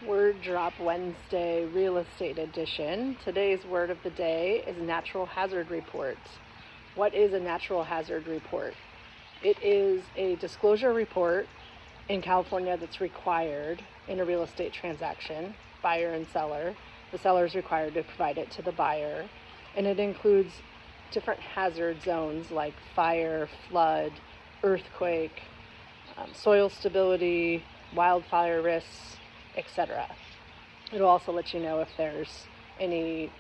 Word Drop Wednesday Real Estate Edition. Today's word of the day is natural hazard report. What is a natural hazard report? It is a disclosure report in California that's required in a real estate transaction, buyer and seller. The seller is required to provide it to the buyer, and it includes different hazard zones like fire, flood, earthquake, soil stability, wildfire risks, etc. It'll also let you know if there's any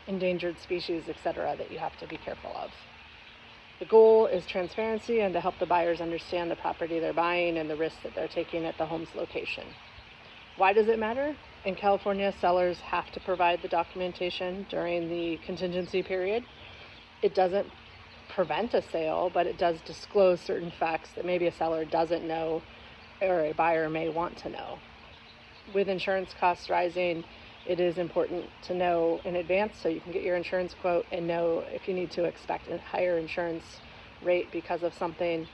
endangered species, etc., that you have to be careful of. The goal is transparency and to help the buyers understand the property they're buying and the risks that they're taking at the home's location. Why does it matter? In California, sellers have to provide the documentation during the contingency period. It doesn't prevent a sale, but it does disclose certain facts that maybe a seller doesn't know or a buyer may want to know. With insurance costs rising, it is important to know in advance so you can get your insurance quote and know if you need to expect a higher insurance rate because of something,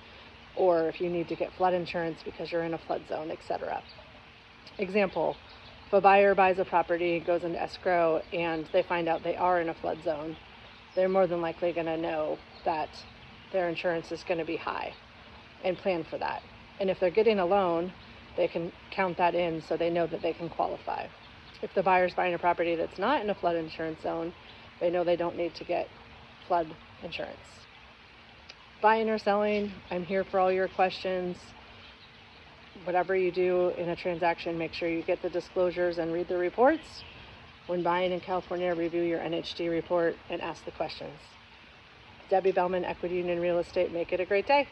or if you need to get flood insurance because you're in a flood zone, etc. Example, if a buyer buys a property, goes into escrow, and they find out they are in a flood zone, they're more than likely going to know that their insurance is going to be high and plan for that. And if they're getting a loan, they can count that in so they know that they can qualify. If the buyer's buying a property that's not in a flood insurance zone, they know they don't need to get flood insurance. Buying or selling, I'm here for all your questions. Whatever you do in a transaction, make sure you get the disclosures and read the reports. When buying in California, review your NHD report and ask the questions. Debbie Bellman, Equity Union Real Estate. Make it a great day.